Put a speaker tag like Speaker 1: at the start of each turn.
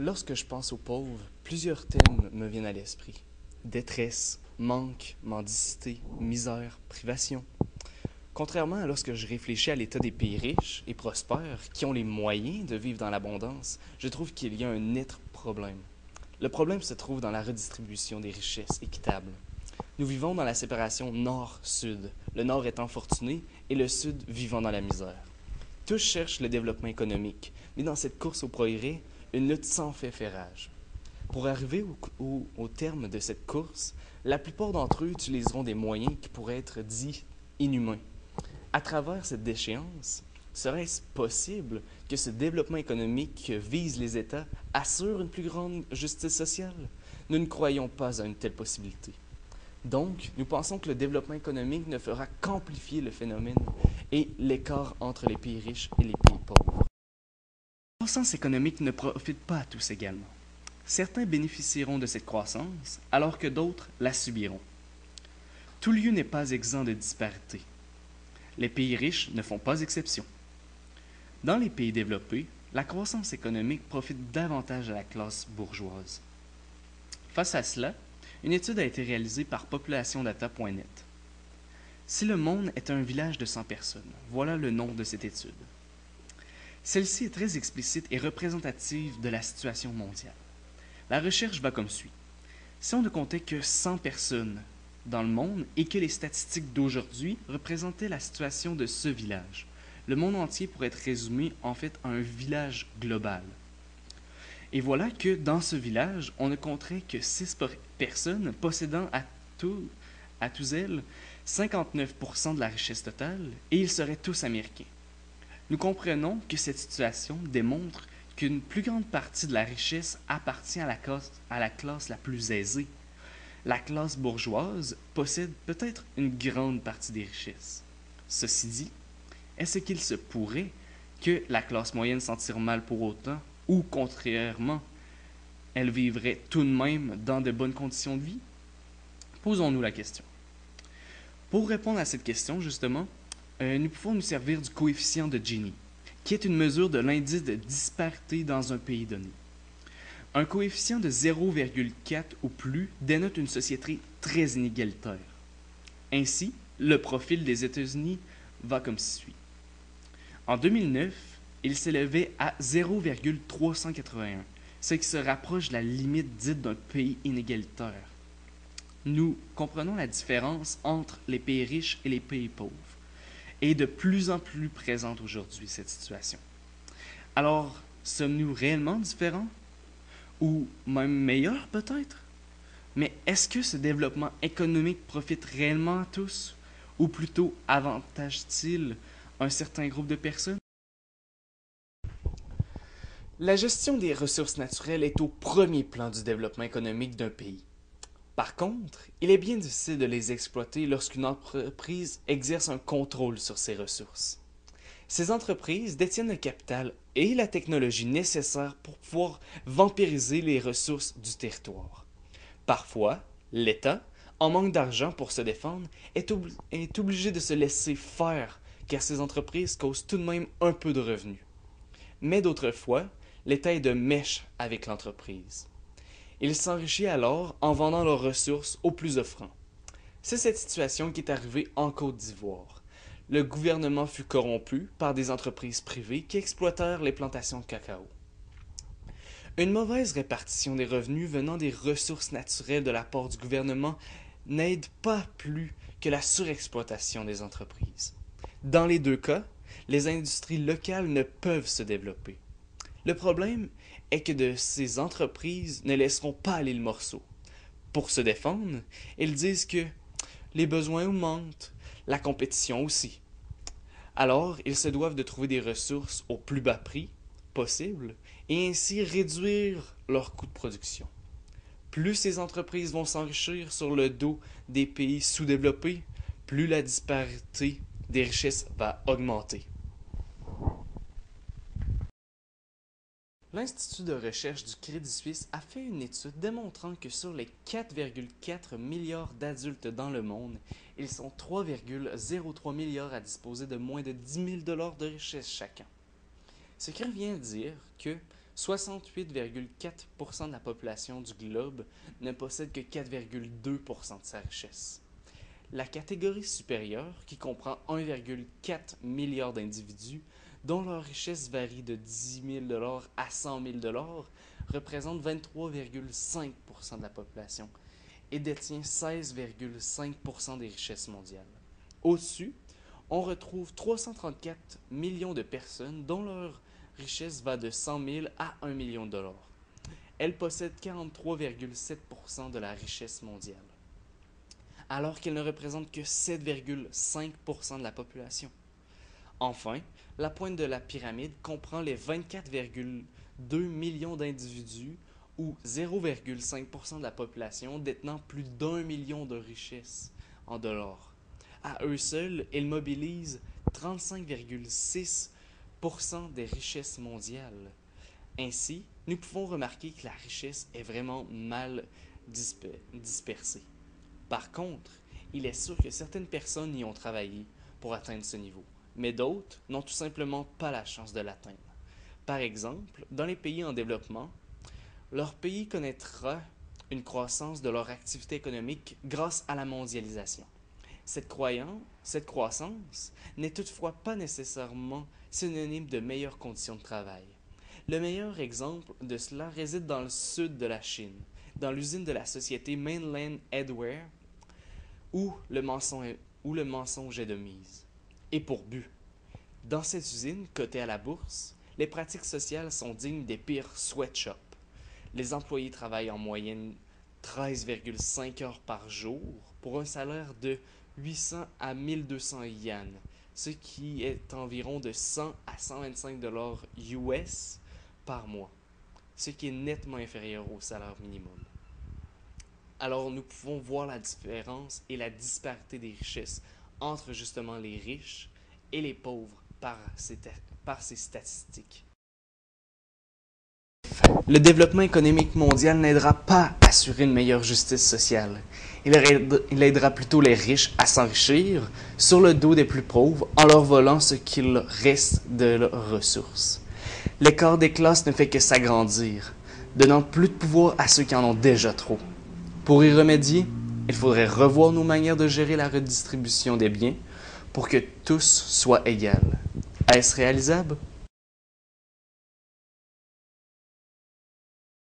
Speaker 1: Lorsque je pense aux pauvres, plusieurs thèmes me viennent à l'esprit. Détresse, manque, mendicité, misère, privation. Contrairement à lorsque je réfléchis à l'état des pays riches et prospères qui ont les moyens de vivre dans l'abondance, je trouve qu'il y a un net problème. Le problème se trouve dans la redistribution des richesses équitables. Nous vivons dans la séparation nord-sud, le nord étant fortuné et le sud vivant dans la misère. Tous cherchent le développement économique, mais dans cette course au progrès, une lutte sans fait fait rage. Pour arriver au terme de cette course, la plupart d'entre eux utiliseront des moyens qui pourraient être dits inhumains. À travers cette déchéance, serait-ce possible que ce développement économique que visent les États assure une plus grande justice sociale? Nous ne croyons pas à une telle possibilité. Donc, nous pensons que le développement économique ne fera qu'amplifier le phénomène et l'écart entre les pays riches et les pays pauvres. La croissance économique ne profite pas à tous également. Certains bénéficieront de cette croissance, alors que d'autres la subiront. Tout lieu n'est pas exempt de disparités. Les pays riches ne font pas exception. Dans les pays développés, la croissance économique profite davantage à la classe bourgeoise. Face à cela, une étude a été réalisée par populationdata.net. Si le monde est un village de 100 personnes, voilà le nom de cette étude. Celle-ci est très explicite et représentative de la situation mondiale. La recherche va comme suit. Si on ne comptait que 100 personnes dans le monde et que les statistiques d'aujourd'hui représentaient la situation de ce village, le monde entier pourrait être résumé en fait à un village global. Et voilà que dans ce village, on ne compterait que 6 personnes possédant à tous elles 59% de la richesse totale et ils seraient tous américains. Nous comprenons que cette situation démontre qu'une plus grande partie de la richesse appartient à la classe la plus aisée. La classe bourgeoise possède peut-être une grande partie des richesses. Ceci dit, est-ce qu'il se pourrait que la classe moyenne s'en tire mal pour autant, ou contrairement, elle vivrait tout de même dans de bonnes conditions de vie? Posons-nous la question. Pour répondre à cette question, justement, nous pouvons nous servir du coefficient de Gini, qui est une mesure de l'indice de disparité dans un pays donné. Un coefficient de 0,4 ou plus dénote une société très inégalitaire. Ainsi, le profil des États-Unis va comme suit. En 2009, il s'élevait à 0,381, ce qui se rapproche de la limite dite d'un pays inégalitaire. Nous comprenons la différence entre les pays riches et les pays pauvres, et de plus en plus présente aujourd'hui cette situation. Alors, sommes-nous réellement différents? Ou même meilleurs peut-être? Mais est-ce que ce développement économique profite réellement à tous? Ou plutôt avantage-t-il un certain groupe de personnes? La gestion des ressources naturelles est au premier plan du développement économique d'un pays. Par contre, il est bien difficile de les exploiter lorsqu'une entreprise exerce un contrôle sur ces ressources. Ces entreprises détiennent le capital et la technologie nécessaires pour pouvoir vampiriser les ressources du territoire. Parfois, l'État, en manque d'argent pour se défendre, est obligé de se laisser faire car ces entreprises causent tout de même un peu de revenus. Mais d'autres fois, l'État est de mèche avec l'entreprise. Il s'enrichit alors en vendant leurs ressources aux plus offrants. C'est cette situation qui est arrivée en Côte d'Ivoire. Le gouvernement fut corrompu par des entreprises privées qui exploitèrent les plantations de cacao. Une mauvaise répartition des revenus venant des ressources naturelles de la part du gouvernement n'aide pas plus que la surexploitation des entreprises. Dans les deux cas, les industries locales ne peuvent se développer. Le problème est que ces entreprises ne laisseront pas aller le morceau. Pour se défendre, ils disent que les besoins augmentent, la compétition aussi. Alors, ils se doivent de trouver des ressources au plus bas prix possible et ainsi réduire leurs coûts de production. Plus ces entreprises vont s'enrichir sur le dos des pays sous-développés, plus la disparité des richesses va augmenter. L'Institut de recherche du Crédit Suisse a fait une étude démontrant que sur les 4,4 milliards d'adultes dans le monde, ils sont 3,03 milliards à disposer de moins de 10 000 $ de richesse chacun. Ce qui revient à dire que 68,4% de la population du globe ne possède que 4,2% de sa richesse. La catégorie supérieure, qui comprend 1,4 milliard d'individus, dont leur richesse varie de 10 000 $ à 100 000 $, représente 23,5% de la population et détient 16,5% des richesses mondiales. Au-dessus, on retrouve 334 millions de personnes dont leur richesse va de 100 000 à 1 million de dollars. Elles possèdent 43,7% de la richesse mondiale, alors qu'elles ne représentent que 7,5% de la population. Enfin, la pointe de la pyramide comprend les 24,2 millions d'individus ou 0,5% de la population détenant plus d'1 million de richesses en dollars. À eux seuls, ils mobilisent 35,6% des richesses mondiales. Ainsi, nous pouvons remarquer que la richesse est vraiment mal dispersée. Par contre, il est sûr que certaines personnes y ont travaillé pour atteindre ce niveau, mais d'autres n'ont tout simplement pas la chance de l'atteindre. Par exemple, dans les pays en développement, leur pays connaîtra une croissance de leur activité économique grâce à la mondialisation. Cette croissance n'est toutefois pas nécessairement synonyme de meilleures conditions de travail. Le meilleur exemple de cela réside dans le sud de la Chine, dans l'usine de la société Mainland Headwear, où le mensonge est de mise. Et pour but. Dans cette usine, cotée à la bourse, les pratiques sociales sont dignes des pires sweatshops. Les employés travaillent en moyenne 13,5 heures par jour pour un salaire de 800 à 1200 yens, ce qui est environ de 100 à 125 $ US par mois, ce qui est nettement inférieur au salaire minimum. Alors nous pouvons voir la différence et la disparité des richesses entre justement les riches et les pauvres par ces statistiques. Le développement économique mondial n'aidera pas à assurer une meilleure justice sociale. Il aidera plutôt les riches à s'enrichir sur le dos des plus pauvres en leur volant ce qu'il reste de leurs ressources. L'écart des classes ne fait que s'agrandir, donnant plus de pouvoir à ceux qui en ont déjà trop. Pour y remédier, il faudrait revoir nos manières de gérer la redistribution des biens pour que tous soient égaux. Est-ce réalisable?